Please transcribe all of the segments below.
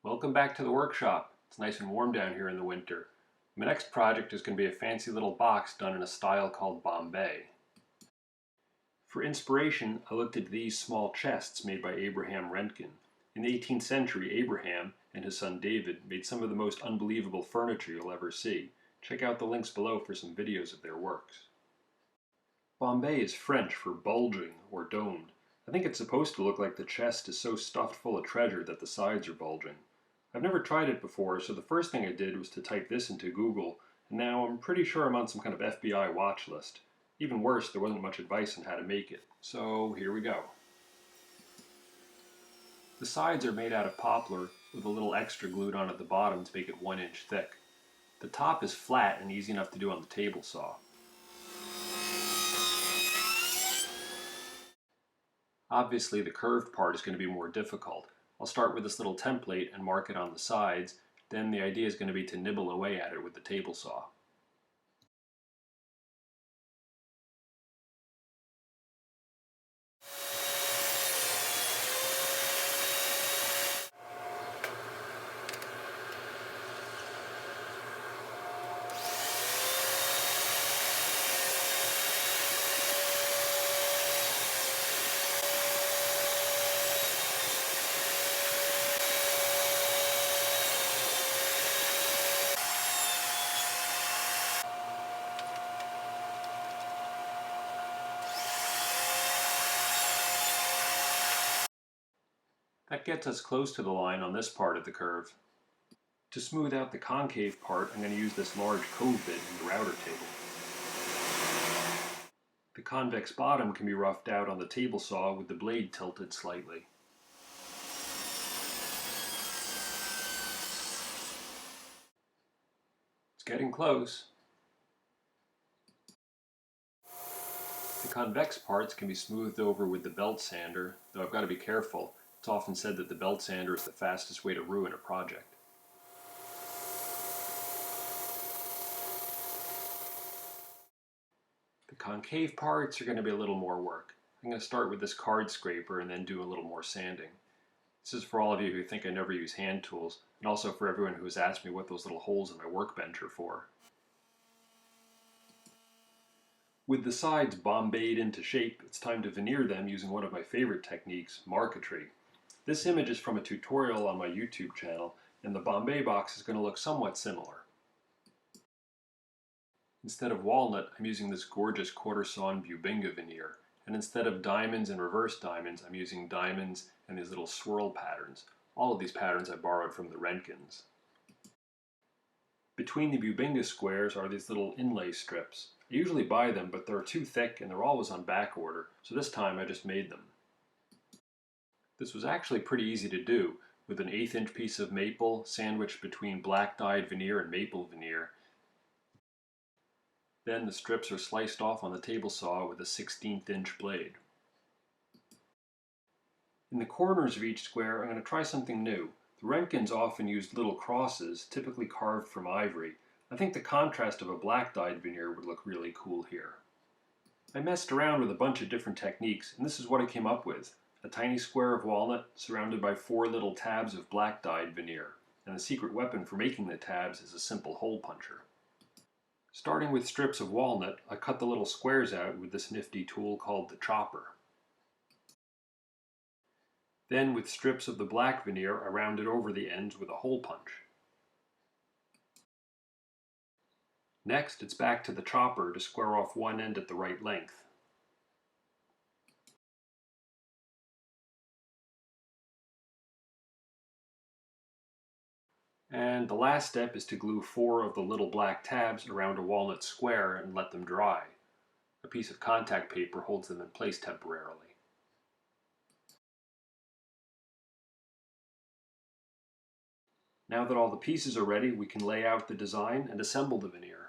Welcome back to the workshop. It's nice and warm down here in the winter. My next project is going to be a fancy little box done in a style called Bombay. For inspiration, I looked at these small chests made by Abraham Roentgen. In the 18th century, Abraham and his son David made some of the most unbelievable furniture you'll ever see. Check out the links below for some videos of their works. Bombay is French for bulging or domed. I think it's supposed to look like the chest is so stuffed full of treasure that the sides are bulging. I've never tried it before, so the first thing I did was to type this into Google, and now I'm pretty sure I'm on some kind of FBI watch list. Even worse, there wasn't much advice on how to make it, so here we go. The sides are made out of poplar with a little extra glued on at the bottom to make it 1 inch thick. The top is flat and easy enough to do on the table saw. Obviously, the curved part is going to be more difficult. I'll start with this little template and mark it on the sides, then the idea is going to be to nibble away at it with the table saw. That gets us close to the line on this part of the curve. To smooth out the concave part, I'm going to use this large cove bit in the router table. The convex bottom can be roughed out on the table saw with the blade tilted slightly. It's getting close. The convex parts can be smoothed over with the belt sander, though I've got to be careful. It's often said that the belt sander is the fastest way to ruin a project. The concave parts are going to be a little more work. I'm going to start with this card scraper and then do a little more sanding. This is for all of you who think I never use hand tools, and also for everyone who has asked me what those little holes in my workbench are for. With the sides Bombayed into shape, it's time to veneer them using one of my favorite techniques, marquetry. This image is from a tutorial on my YouTube channel, and the Bombay box is going to look somewhat similar. Instead of walnut, I'm using this gorgeous quarter-sawn Bubinga veneer, and instead of diamonds and reverse diamonds, I'm using diamonds and these little swirl patterns. All of these patterns I borrowed from the Roentgens. Between the Bubinga squares are these little inlay strips. I usually buy them, but they're too thick and they're always on back order, so this time I just made them. This was actually pretty easy to do, with an 1/8 inch piece of maple sandwiched between black dyed veneer and maple veneer. Then the strips are sliced off on the table saw with a 1/16 inch blade. In the corners of each square I'm going to try something new. The Roentgens often used little crosses, typically carved from ivory. I think the contrast of a black dyed veneer would look really cool here. I messed around with a bunch of different techniques, and this is what I came up with. A tiny square of walnut surrounded by 4 little tabs of black dyed veneer, and the secret weapon for making the tabs is a simple hole puncher. Starting with strips of walnut, I cut the little squares out with this nifty tool called the chopper. Then with strips of the black veneer, I rounded over the ends with a hole punch. Next, it's back to the chopper to square off one end at the right length. And the last step is to glue 4 of the little black tabs around a walnut square and let them dry. A piece of contact paper holds them in place temporarily. Now that all the pieces are ready, we can lay out the design and assemble the veneer.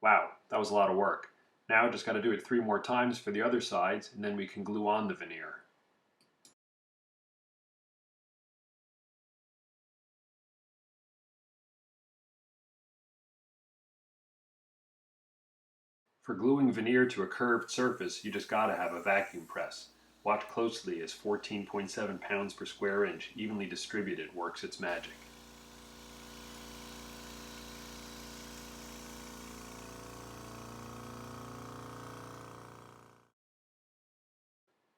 Wow, that was a lot of work. Now just got to do it 3 more times for the other sides, and then we can glue on the veneer. For gluing veneer to a curved surface, you just got to have a vacuum press. Watch closely as 14.7 pounds per square inch, evenly distributed, works its magic.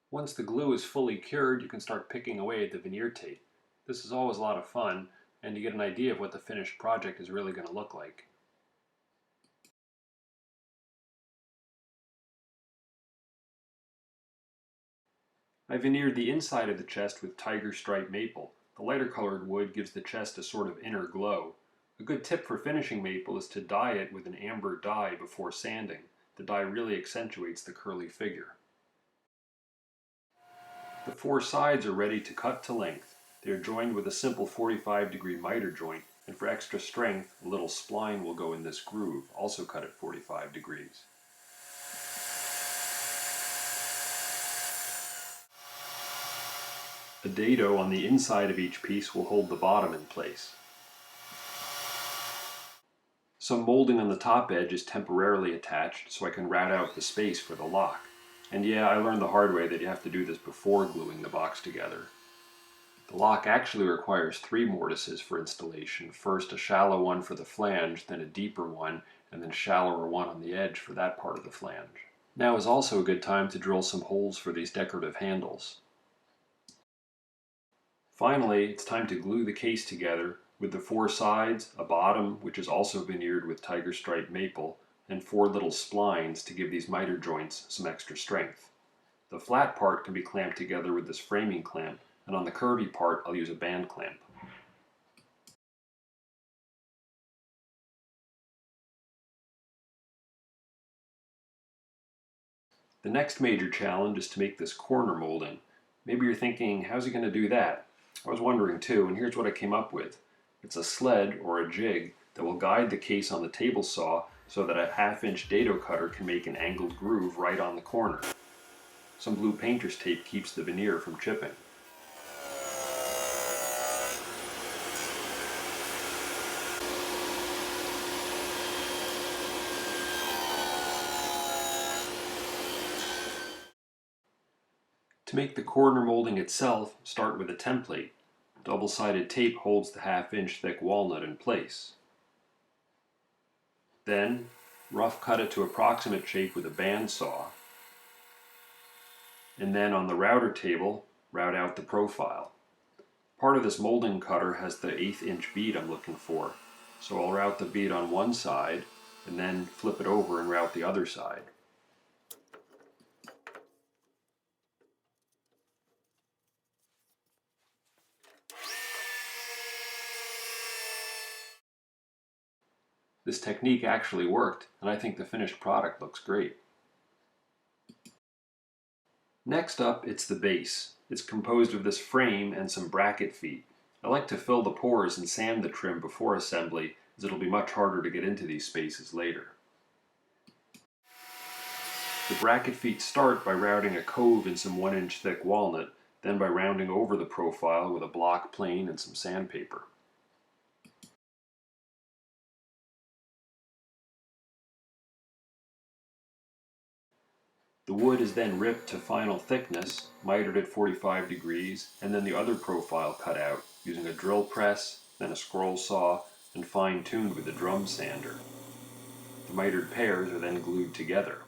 Once the glue is fully cured, you can start picking away at the veneer tape. This is always a lot of fun, and you get an idea of what the finished project is really going to look like. I veneered the inside of the chest with tiger stripe maple. The lighter colored wood gives the chest a sort of inner glow. A good tip for finishing maple is to dye it with an amber dye before sanding. The dye really accentuates the curly figure. The 4 sides are ready to cut to length. They are joined with a simple 45-degree miter joint, and for extra strength, a little spline will go in this groove, also cut at 45 degrees. A dado on the inside of each piece will hold the bottom in place. Some molding on the top edge is temporarily attached so I can route out the space for the lock. And yeah, I learned the hard way that you have to do this before gluing the box together. The lock actually requires 3 mortises for installation. First a shallow one for the flange, then a deeper one, and then shallower one on the edge for that part of the flange. Now is also a good time to drill some holes for these decorative handles. Finally, it's time to glue the case together with the 4 sides, a bottom which is also veneered with tiger stripe maple, and 4 little splines to give these miter joints some extra strength. The flat part can be clamped together with this framing clamp, and on the curvy part I'll use a band clamp. The next major challenge is to make this corner molding. Maybe you're thinking, how's he going to do that? I was wondering too, and here's what I came up with. It's a sled or a jig that will guide the case on the table saw so that a 1/2-inch dado cutter can make an angled groove right on the corner. Some blue painter's tape keeps the veneer from chipping. To make the corner molding itself, start with a template. Double-sided tape holds the 1/2-inch thick walnut in place. Then, rough cut it to approximate shape with a bandsaw. And then on the router table, route out the profile. Part of this molding cutter has the 1/8-inch bead I'm looking for, so I'll route the bead on one side and then flip it over and route the other side. This technique actually worked, and I think the finished product looks great. Next up, it's the base. It's composed of this frame and some bracket feet. I like to fill the pores and sand the trim before assembly, as it'll be much harder to get into these spaces later. The bracket feet start by routing a cove in some 1-inch thick walnut, then by rounding over the profile with a block plane and some sandpaper. The wood is then ripped to final thickness, mitered at 45 degrees, and then the other profile cut out using a drill press, then a scroll saw, and fine-tuned with a drum sander. The mitered pairs are then glued together.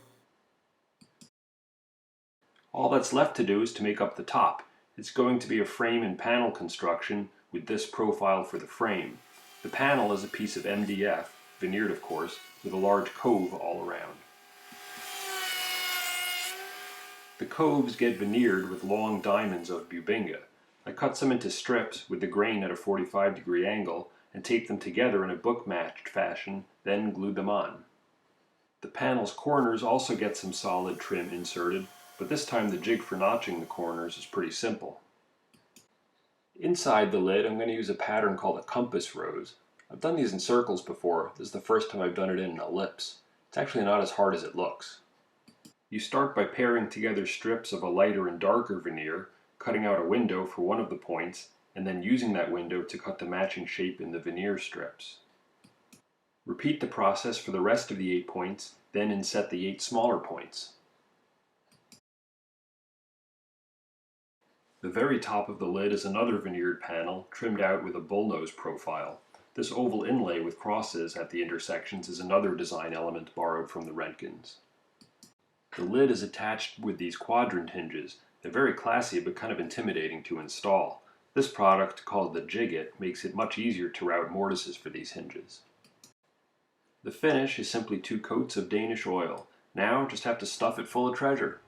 All that's left to do is to make up the top. It's going to be a frame and panel construction with this profile for the frame. The panel is a piece of MDF, veneered of course, with a large cove all around. The coves get veneered with long diamonds of bubinga. I cut some into strips with the grain at a 45-degree angle and taped them together in a book-matched fashion, then glued them on. The panel's corners also get some solid trim inserted, but this time the jig for notching the corners is pretty simple. Inside the lid, I'm going to use a pattern called a compass rose. I've done these in circles before. This is the first time I've done it in an ellipse. It's actually not as hard as it looks. You start by pairing together strips of a lighter and darker veneer, cutting out a window for one of the points, and then using that window to cut the matching shape in the veneer strips. Repeat the process for the rest of the 8 points, then inset the 8 smaller points. The very top of the lid is another veneered panel, trimmed out with a bullnose profile. This oval inlay with crosses at the intersections is another design element borrowed from the Roentgens. The lid is attached with these quadrant hinges. They're very classy but kind of intimidating to install. This product, called the Jigget, makes it much easier to route mortises for these hinges. The finish is simply 2 coats of Danish oil. Now just have to stuff it full of treasure.